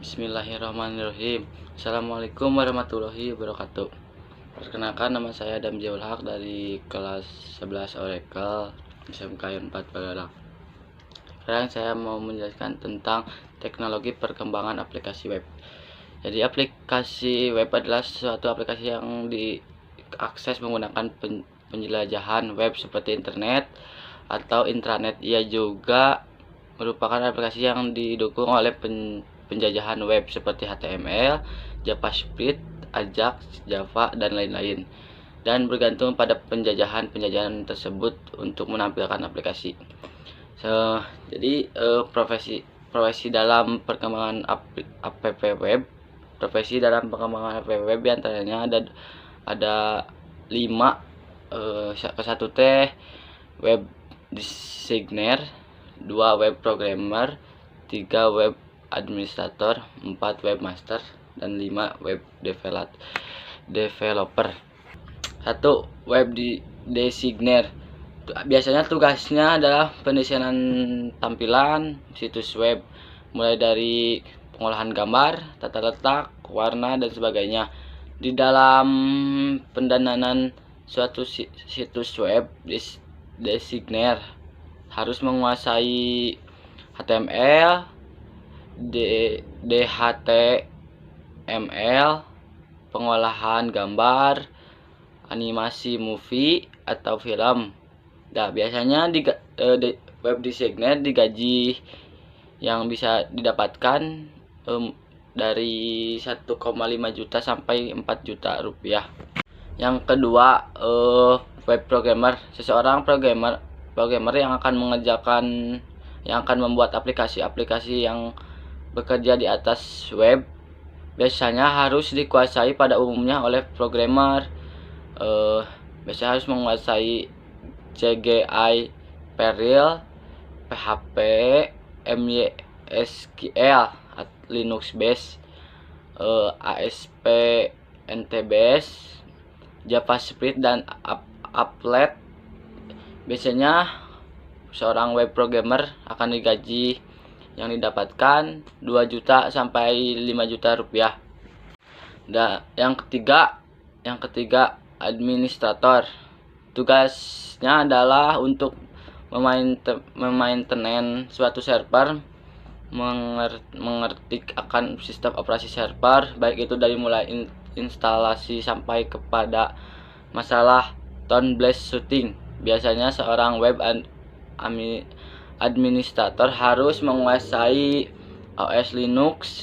Bismillahirrahmanirrahim. Assalamualaikum warahmatullahi wabarakatuh. Perkenalkan, nama saya Adam Jaul Haq dari kelas 11 Oracle SMK 4 Bagalak. Sekarang saya mau menjelaskan tentang teknologi perkembangan aplikasi web. Jadi aplikasi web adalah suatu aplikasi yang diakses menggunakan penjelajahan web seperti internet atau intranet. Ia juga merupakan aplikasi yang didukung oleh penjajahan web seperti HTML, JavaScript, Ajax, Java, dan lain-lain, dan bergantung pada penjajahan tersebut untuk menampilkan aplikasi. Jadi profesi dalam perkembangan app web. Profesi dalam pengembangan app web antaranya ada 5. Ke satu teh web designer, 2 web programmer, 3 web administrator, 4 webmaster, dan 5 web developer. 1. Web designer. Biasanya tugasnya adalah pendesainan tampilan situs web, mulai dari pengolahan gambar, tata letak, warna, dan sebagainya. Di dalam pendanaan suatu situs web, designer harus menguasai HTML, DHTML, pengolahan gambar, animasi movie atau film. Nah, biasanya web designer digaji yang bisa didapatkan dari 1,5 juta sampai 4 juta rupiah. Yang kedua, web programmer. Seseorang programmer yang akan membuat aplikasi-aplikasi yang bekerja di atas web biasanya harus dikuasai pada umumnya oleh programmer. Biasanya harus menguasai CGI, Perl, PHP, MySQL, Linux base, ASP, NTBase, JavaScript, dan Applet. Biasanya seorang web programmer akan digaji yang didapatkan 2 juta sampai 5 juta rupiah. Dan yang ketiga administrator. Tugasnya adalah untuk memainten suatu server, mengerti akan sistem operasi server, baik itu dari mulai instalasi sampai kepada masalah troubleshooting. Biasanya seorang web administrator harus menguasai OS Linux,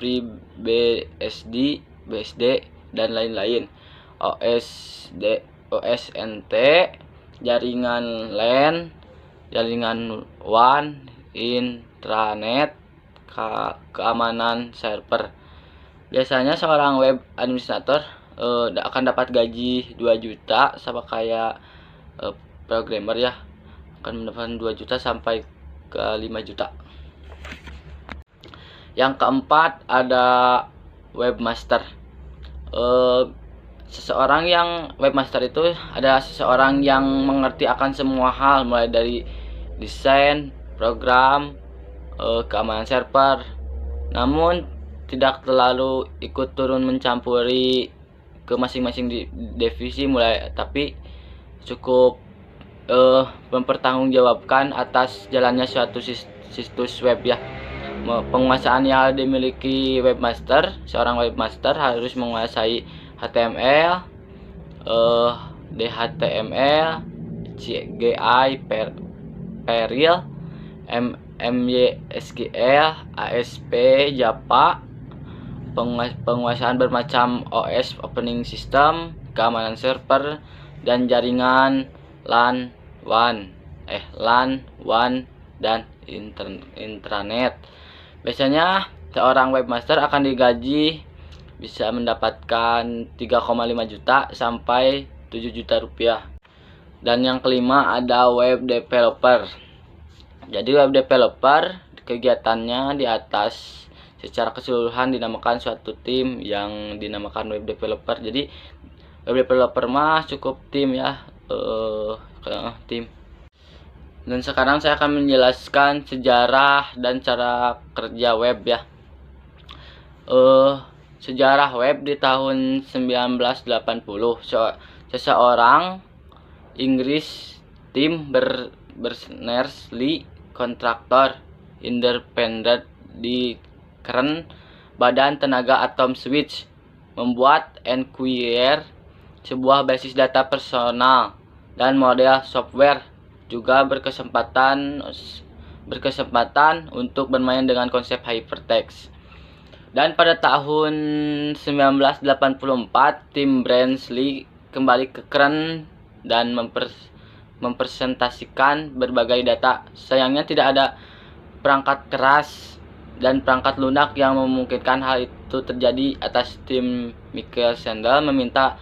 FreeBSD, dan lain-lain, OS NT, jaringan LAN, jaringan WAN, intranet, keamanan server. Biasanya seorang web administrator akan dapat gaji 2 juta, sama kayak programmer ya, akan mendapatkan 2 juta sampai ke 5 juta. Yang keempat ada webmaster. Webmaster itu adalah seseorang yang mengerti akan semua hal, mulai dari desain, program, keamanan server, namun tidak terlalu ikut turun mencampuri ke masing-masing divisi, tapi cukup mempertanggungjawabkan atas jalannya suatu situs web ya. Penguasaan yang dimiliki webmaster. Seorang webmaster harus menguasai HTML, DHTML, CGI, Perl, MySQL, ASP, Java, penguasaan bermacam OS operating system, keamanan server, dan jaringan LAN, WAN, dan intranet. Biasanya seorang webmaster akan digaji bisa mendapatkan 3,5 juta sampai 7 juta rupiah. Dan yang kelima ada web developer. Jadi web developer kegiatannya di atas secara keseluruhan dinamakan suatu tim yang dinamakan web developer. Jadi web developer mah cukup tim ya, tim. Dan sekarang saya akan menjelaskan sejarah dan cara kerja web ya. Sejarah web di tahun 1980. Seseorang Inggris, Tim Berners-Lee, kontraktor independen di Kern Badan Tenaga Atom Switch, membuat Enquirer, sebuah basis data personal dan model software, juga berkesempatan untuk bermain dengan konsep hypertext. Dan pada tahun 1984, tim Berners-Lee kembali ke Kern dan mempresentasikan berbagai data. Sayangnya tidak ada perangkat keras dan perangkat lunak yang memungkinkan hal itu terjadi. Atas tim, Michael Sandel meminta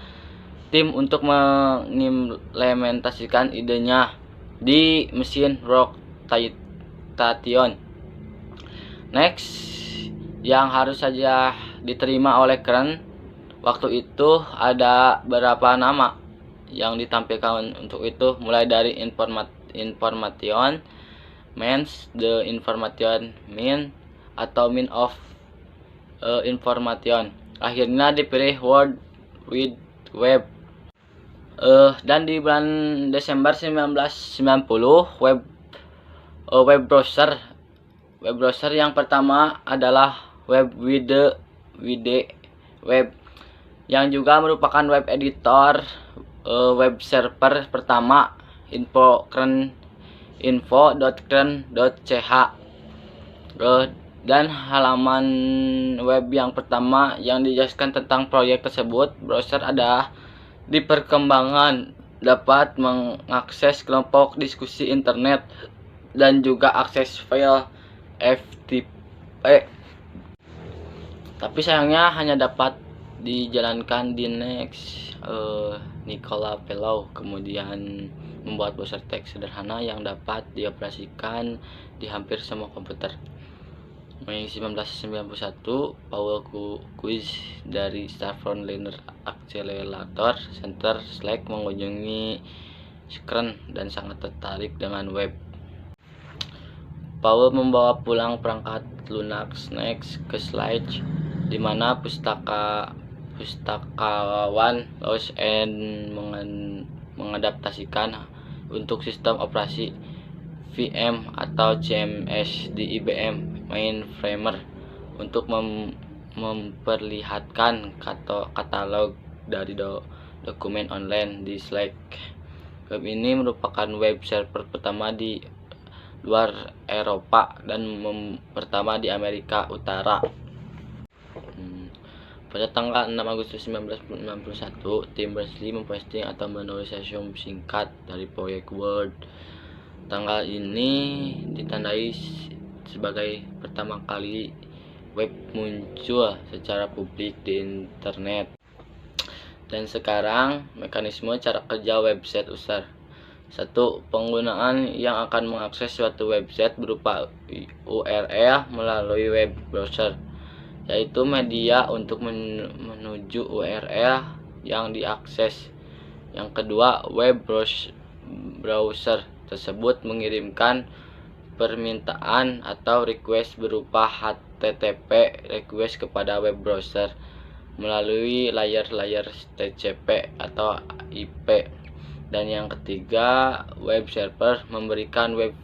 tim untuk mengimplementasikan idenya di mesin Rocktation. Next, yang harus saja diterima oleh Kern waktu itu ada beberapa nama yang ditampilkan untuk itu, mulai dari information means, the information mean, atau mean of information. Akhirnya dipilih World Wide Web. Dan di bulan Desember 1990, web browser yang pertama adalah Web Wide Web, yang juga merupakan web editor, web server pertama info.kern.ch, dan halaman web yang pertama yang dijelaskan tentang proyek tersebut. Browser ada di perkembangan dapat mengakses kelompok diskusi internet dan juga akses file FTP. Tapi sayangnya hanya dapat dijalankan di Next. Nicola Pellow kemudian membuat browser teks sederhana yang dapat dioperasikan di hampir semua komputer. Mei 1991, Paul Quiz dari Stanford Linear Accelerator Center Slack mengunjungi Kern dan sangat tertarik dengan web. Paul membawa pulang perangkat lunak Next ke Sledge, di mana pustakawan Lois and mengadaptasikan untuk sistem operasi VM atau CMS di IBM Mainframer untuk memperlihatkan katalog dari dokumen online di Slack. Web ini merupakan web server pertama di luar Eropa dan pertama di Amerika Utara. Pada tanggal 6 Agustus 1991, tim Berners-Lee memposting atau menulis resume singkat dari proyek Word. Tanggal ini ditandai sebagai pertama kali web muncul secara publik di internet. Dan sekarang mekanisme cara kerja website user. 1. Penggunaan yang akan mengakses suatu website berupa URL melalui web browser, yaitu media untuk menuju URL yang diakses. Yang kedua, web browser tersebut mengirimkan permintaan atau request berupa HTTP request kepada web browser melalui layer TCP atau IP. Dan yang ketiga, web server memberikan web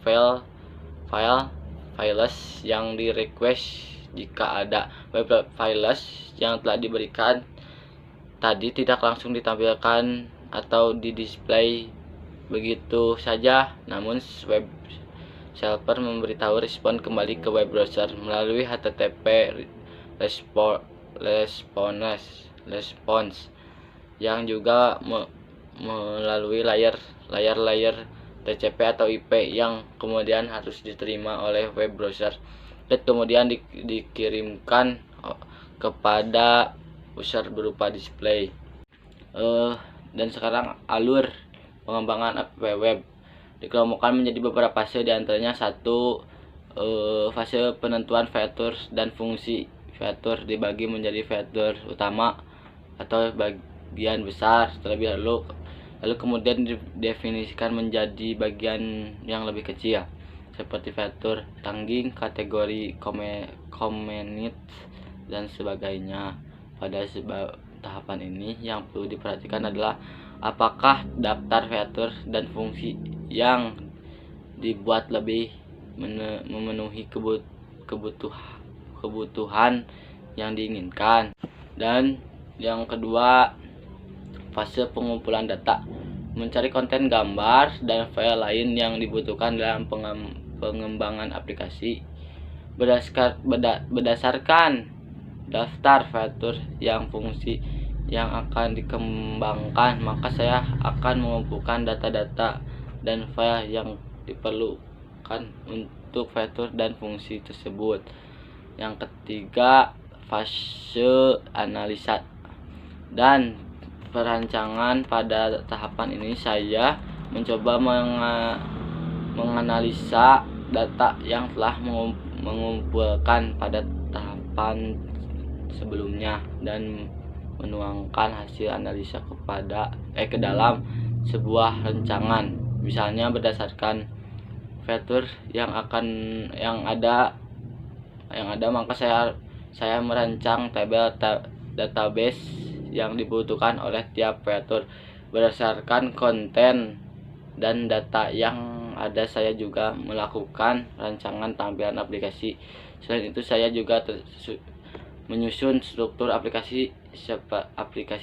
files yang di request. Jika ada web files yang telah diberikan tadi tidak langsung ditampilkan atau di display begitu saja, namun web server memberitahu respon kembali ke web browser melalui HTTP response yang juga melalui layer TCP atau IP yang kemudian harus diterima oleh web browser dan kemudian dikirimkan kepada user berupa display. Dan sekarang alur pengembangan app web dikelompokkan menjadi beberapa fase, diantaranya 1. Fase penentuan fitur dan fungsi. Fitur dibagi menjadi fitur utama atau bagian besar terlebih dahulu, lalu kemudian didefinisikan menjadi bagian yang lebih kecil seperti fitur tagging, kategori, comment, dan sebagainya. Pada tahapan ini yang perlu diperhatikan adalah apakah daftar fitur dan fungsi yang dibuat lebih memenuhi kebutuhan yang diinginkan. Dan yang kedua, fase pengumpulan data, mencari konten gambar dan file lain yang dibutuhkan dalam pengembangan aplikasi. Berdasarkan daftar fitur yang fungsi yang akan dikembangkan, maka saya akan mengumpulkan data-data dan file yang diperlukan untuk fitur dan fungsi tersebut. Yang ketiga, fase analisa dan perancangan. Pada tahapan ini saya mencoba menganalisa data yang telah mengumpulkan pada tahapan sebelumnya dan menuangkan hasil analisa ke dalam sebuah rancangan. Misalnya berdasarkan fitur yang ada, maka saya merancang tabel database yang dibutuhkan oleh tiap fitur. Berdasarkan konten dan data yang ada, saya juga melakukan rancangan tampilan aplikasi. Selain itu, saya juga menyusun struktur aplikasi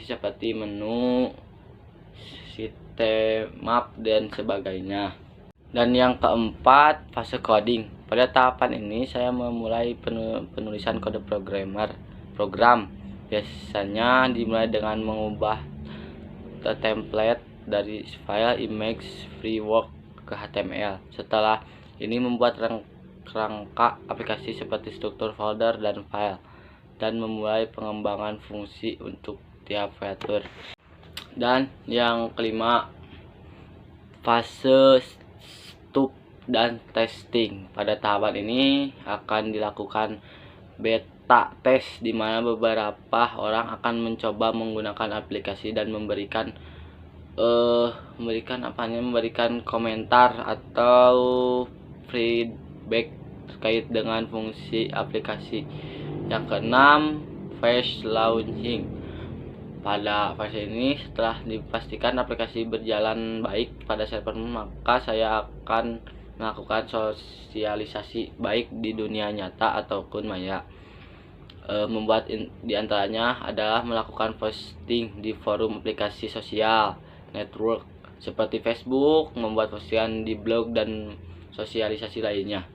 seperti menu, sitemap, dan sebagainya. Dan yang keempat, fase coding. Pada tahapan ini saya memulai penulisan kode program. Biasanya dimulai dengan mengubah template dari file, image, framework ke HTML. Setelah ini membuat kerangka aplikasi seperti struktur folder dan file, dan memulai pengembangan fungsi untuk tiap fitur. Dan yang kelima, fase stub dan testing. Pada tahapan ini akan dilakukan beta test, di mana beberapa orang akan mencoba menggunakan aplikasi dan memberikan komentar atau feedback terkait dengan fungsi aplikasi. Yang keenam, phase launching. Pada fase ini, setelah dipastikan aplikasi berjalan baik pada server, maka saya akan melakukan sosialisasi baik di dunia nyata ataupun maya. Membuat diantaranya adalah melakukan posting di forum aplikasi sosial network seperti Facebook, membuat postingan di blog, dan sosialisasi lainnya.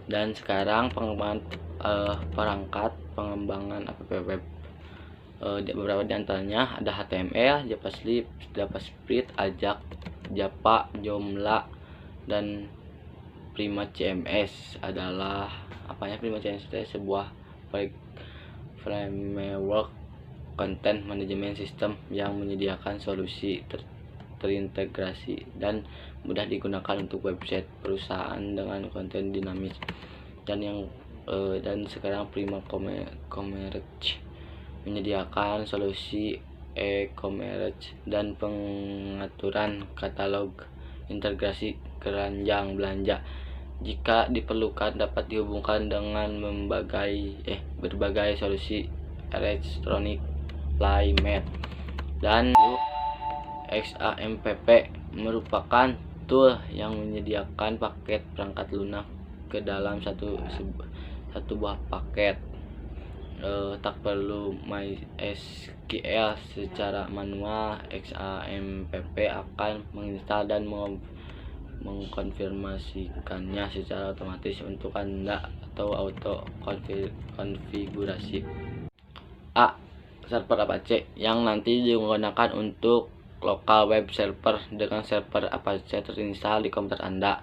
Dan sekarang pengembangan perangkat pengembangan app web. Beberapa diantaranya ada HTML, JavaScript, Ajax, Java, Joomla, dan Prima CMS. Adalah Prima CMS? Sebuah framework content management system yang menyediakan solusi terintegrasi dan mudah digunakan untuk website perusahaan dengan konten dinamis. Dan sekarang Prima Commerce menyediakan solusi e-commerce dan pengaturan katalog, integrasi keranjang belanja. Jika diperlukan, dapat dihubungkan dengan berbagai solusi elektronik lainnya. Dan XAMPP merupakan tool yang menyediakan paket perangkat lunak ke dalam satu buah paket. Tak perlu MySQL secara manual, XAMPP akan menginstal dan mengkonfirmasikannya secara otomatis untuk Anda atau auto konfigurasi. Server Apache yang nanti digunakan untuk local web server dengan server Apache terinstall di komputer Anda.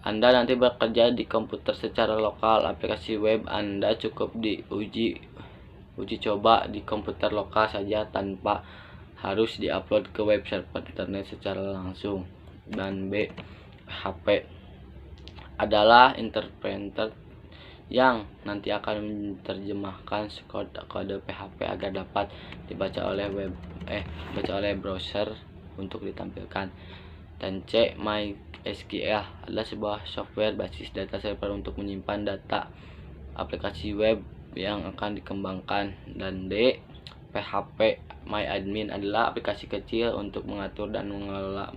Anda nanti bekerja di komputer secara lokal. Aplikasi web Anda cukup diuji coba di komputer lokal saja tanpa harus diupload ke web server internet secara langsung. Dan PHP adalah interpreter yang nanti akan menerjemahkan kode PHP agar dapat dibaca oleh browser untuk ditampilkan. Dan MySQL adalah sebuah software basis data server untuk menyimpan data aplikasi web yang akan dikembangkan. Dan D. PHP MyAdmin adalah aplikasi kecil untuk mengatur dan mengelola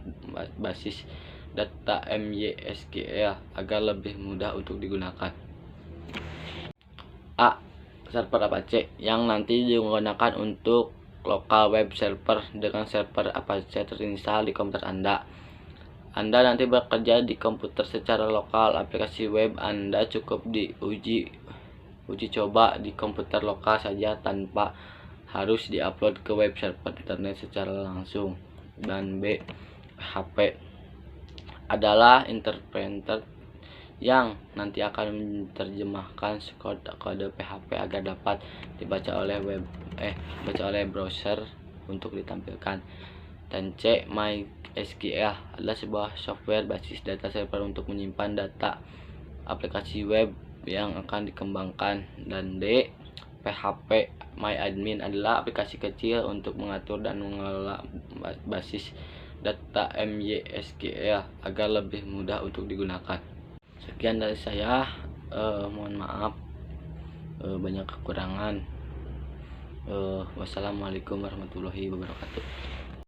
basis data MySQL agar lebih mudah untuk digunakan. A. Server Apache yang nanti digunakan untuk lokal web server dengan server Apache terinstall di komputer Anda. Anda nanti bekerja di komputer secara lokal. Aplikasi web Anda cukup uji coba di komputer lokal saja tanpa harus diupload ke web server internet secara langsung. Dan B. PHP adalah interpreter yang nanti akan menerjemahkan kode PHP agar dapat dibaca oleh browser untuk ditampilkan. Dan C. MySQL adalah sebuah software basis data server untuk menyimpan data aplikasi web yang akan dikembangkan. Dan D. PHP MyAdmin adalah aplikasi kecil untuk mengatur dan mengelola basis data MySQL agar lebih mudah untuk digunakan. Sekian dari saya, mohon maaf banyak kekurangan. Wassalamualaikum warahmatullahi wabarakatuh.